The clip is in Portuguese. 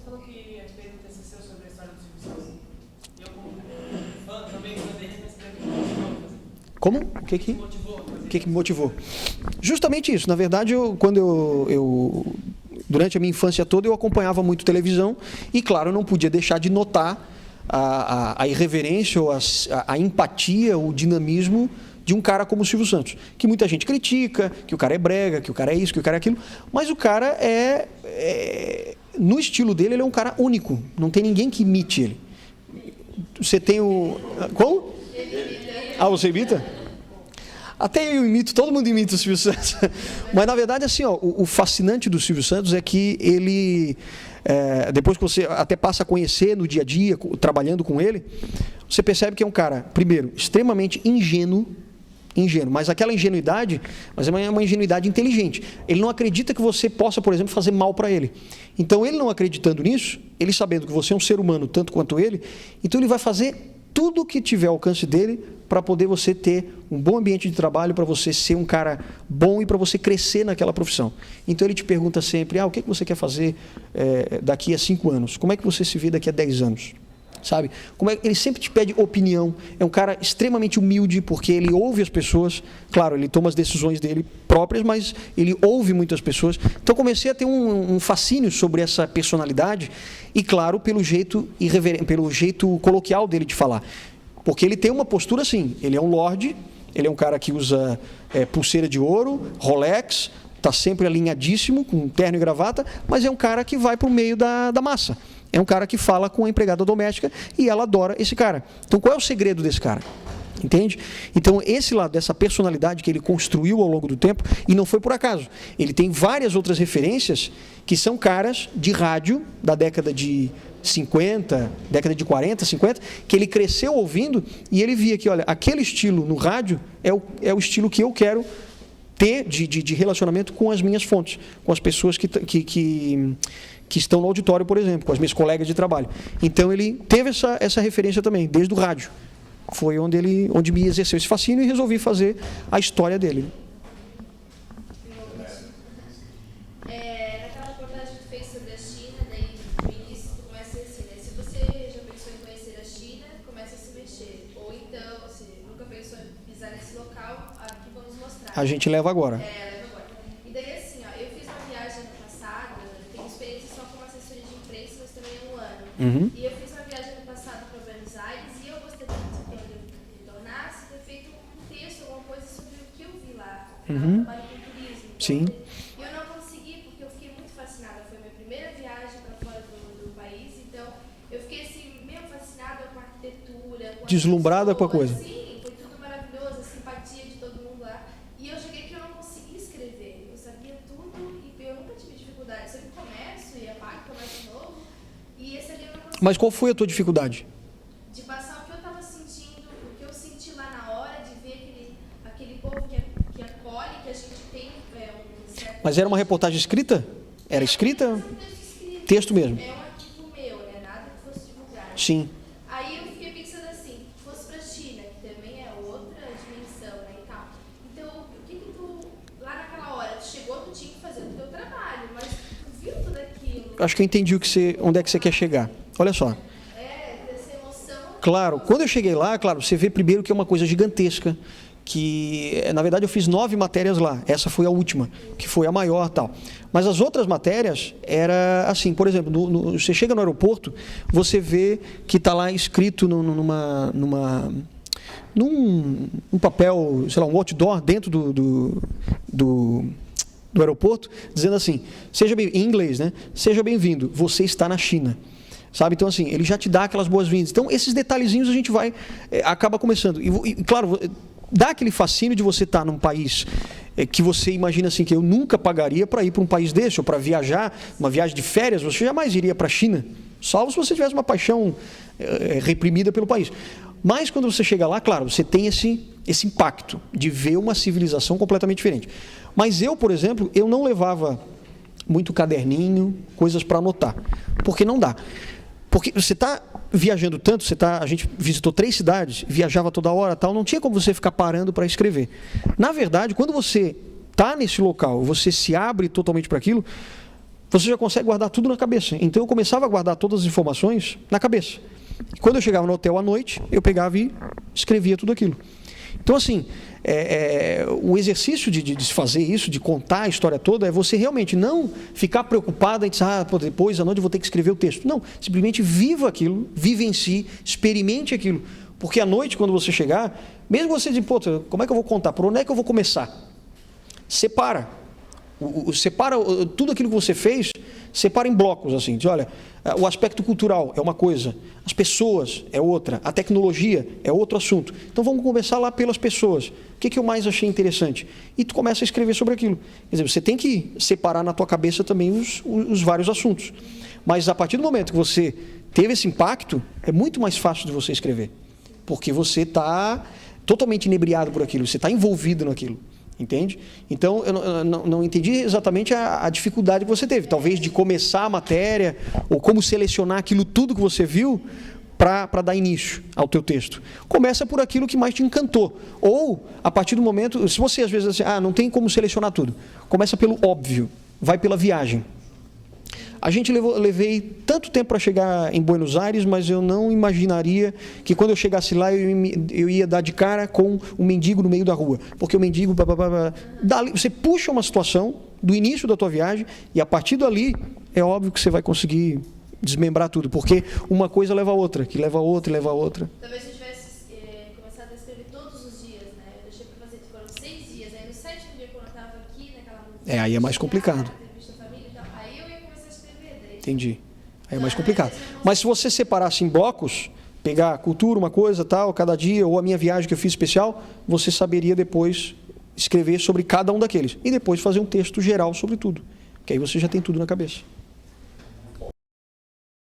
falou que fez um TCC sobre a história do Silvio Santos. E eu, como fã, também poderia receber o que motivou a fazer. Como? O que me motivou? Justamente isso. Na verdade, durante a minha infância toda, eu acompanhava muito televisão e, claro, eu não podia deixar de notar a irreverência, ou a empatia, o dinamismo de um cara como o Silvio Santos, que muita gente critica, que o cara é brega, que o cara é isso, que o cara é aquilo, mas o cara no estilo dele, ele é um cara único, não tem ninguém que imite ele. Você tem o... Como? Ah, você imita? Até eu imito, todo mundo imita o Silvio Santos. Mas, na verdade, assim, ó, o fascinante do Silvio Santos é que ele, depois que você até passa a conhecer no dia a dia, trabalhando com ele, você percebe que é um cara, primeiro, extremamente ingênuo, mas aquela ingenuidade, mas é uma ingenuidade inteligente. Ele não acredita que você possa, por exemplo, fazer mal para ele. Então, ele não acreditando nisso, ele sabendo que você é um ser humano tanto quanto ele, então ele vai fazer tudo o que tiver ao alcance dele para poder você ter um bom ambiente de trabalho, para você ser um cara bom e para você crescer naquela profissão. Então, ele te pergunta sempre, o que você quer fazer daqui a 5 anos? Como é que você se vê daqui a 10 anos? Sabe? Ele sempre te pede opinião. É um cara extremamente humilde, porque ele ouve as pessoas. Claro, ele toma as decisões dele próprias, mas ele ouve muitas pessoas. Então, comecei a ter um fascínio sobre essa personalidade e, claro, pelo jeito coloquial dele de falar. Porque ele tem uma postura assim, ele é um lorde, ele é um cara que usa pulseira de ouro, Rolex, está sempre alinhadíssimo, com terno e gravata, mas é um cara que vai para o meio da massa. É um cara que fala com a empregada doméstica e ela adora esse cara. Então, qual é o segredo desse cara? Entende? Então, esse lado dessa personalidade que ele construiu ao longo do tempo, e não foi por acaso. Ele tem várias outras referências que são caras de rádio da década de 50, década de 40, 50, que ele cresceu ouvindo e ele via que, olha, aquele estilo no rádio é o estilo que eu quero ter de relacionamento com as minhas fontes, com as pessoas que estão no auditório, por exemplo, com as minhas colegas de trabalho. Então, ele teve essa referência também, desde o rádio. Foi onde me exerceu esse fascínio e resolvi fazer a história dele. Naquela reportagem que tu fez sobre a China, daí no início tu começa assim, né? Se você já pensou em conhecer a China, começa a se mexer. Ou então, se nunca pensou em pisar nesse local, aqui vamos mostrar. A gente leva agora. Leva agora. E daí assim, eu fiz uma viagem ano passado, tenho experiência só como assessoria de imprensa, mas também há 1 ano. Uhum. E eu fiz uma viagem ano passado para Buenos Aires e eu gostaria de, quando eu retornasse, ter feito um texto, alguma coisa sobre o que eu vi lá. Uhum. Eu trabalho com turismo. Sim. E eu não consegui, porque eu fiquei muito fascinada. Foi a minha primeira viagem para fora do país, então eu fiquei assim, meio fascinada com a arquitetura. Com Deslumbrada com a coisa. Sim, foi tudo maravilhoso, a simpatia de todo mundo lá. E eu cheguei que eu não conseguia escrever. Eu sabia tudo e eu nunca tive dificuldade. Eu sempre começo e apago, começo de novo. E esse ali eu não consegui. Mas qual foi a tua dificuldade? De passar o que eu estava sentindo, o que eu senti lá na hora, de ver aquele povo que acolhe, que a gente tem um certo... Mas era uma reportagem escrita? Era escrita? É um texto escrito. Texto mesmo. É um arquivo meu, né? Nada que fosse divulgado. Sim. Aí eu fiquei pensando assim, fosse pra China, que também é outra dimensão, né, e tal. Então, o que tu, lá naquela hora, tu chegou, tu tinha que fazer o teu trabalho, mas tu viu tudo aquilo. Acho que eu entendi onde é que você quer chegar. Olha só. Dessa emoção. Claro, quando eu cheguei lá, claro, você vê primeiro que é uma coisa gigantesca, que, na verdade, eu fiz 9 matérias lá. Essa foi a última, que foi a maior, tal. Mas as outras matérias era assim, por exemplo, você chega no aeroporto, você vê que está lá escrito num papel, sei lá, um outdoor dentro do aeroporto, dizendo assim, em inglês, né? Seja bem-vindo, você está na China. Sabe? Então, assim, ele já te dá aquelas boas-vindas. Então, esses detalhezinhos a gente acaba começando. E, claro, dá aquele fascínio de você estar num país que você imagina assim, que eu nunca pagaria para ir para um país desse, ou para viajar, uma viagem de férias, você jamais iria para a China, salvo se você tivesse uma paixão reprimida pelo país. Mas, quando você chega lá, claro, você tem esse impacto de ver uma civilização completamente diferente. Mas eu, por exemplo, eu não levava muito caderninho, coisas para anotar, porque não dá. Porque você está viajando tanto, a gente visitou 3 cidades, viajava toda hora, tal, não tinha como você ficar parando para escrever. Na verdade, quando você está nesse local, você se abre totalmente para aquilo, você já consegue guardar tudo na cabeça. Então eu começava a guardar todas as informações na cabeça. E quando eu chegava no hotel à noite, eu pegava e escrevia tudo aquilo. Então, assim, o exercício de fazer isso, de contar a história toda, é você realmente não ficar preocupado em dizer, depois à noite eu vou ter que escrever o texto. Não, simplesmente viva aquilo, vivencie, experimente aquilo. Porque à noite, quando você chegar, mesmo você dizer, como é que eu vou contar? Por onde é que eu vou começar? Separa. Separa tudo aquilo que você fez, separa em blocos, assim, diz, olha, o aspecto cultural é uma coisa, as pessoas é outra, a tecnologia é outro assunto. Então vamos começar lá pelas pessoas. O que eu mais achei interessante? E tu começa a escrever sobre aquilo. Quer dizer, você tem que separar na tua cabeça também os vários assuntos. Mas a partir do momento que você teve esse impacto, é muito mais fácil de você escrever. Porque você está totalmente inebriado por aquilo, você está envolvido naquilo. Entende? Então, eu não entendi exatamente a dificuldade que você teve. Talvez de começar a matéria, ou como selecionar aquilo tudo que você viu para dar início ao teu texto. Começa por aquilo que mais te encantou. Ou, a partir do momento, se você às vezes assim, não tem como selecionar tudo. Começa pelo óbvio, vai pela viagem. A gente levei tanto tempo para chegar em Buenos Aires, mas eu não imaginaria que quando eu chegasse lá eu ia dar de cara com um mendigo no meio da rua. Porque o mendigo... Você puxa uma situação do início da tua viagem e a partir dali é óbvio que você vai conseguir desmembrar tudo. Porque uma coisa leva a outra, que leva a outra e leva a outra. Talvez se eu tivesse começado a escrever todos os dias, né? Eu deixei para fazer, foram 6 dias. Aí no 7º dia, quando eu estava aqui, naquela... Aí é mais complicado. Entendi. Aí é mais complicado. Mas se você separasse em blocos, pegar cultura, uma coisa, tal, cada dia, ou a minha viagem que eu fiz especial, você saberia depois escrever sobre cada um daqueles. E depois fazer um texto geral sobre tudo. Que aí você já tem tudo na cabeça.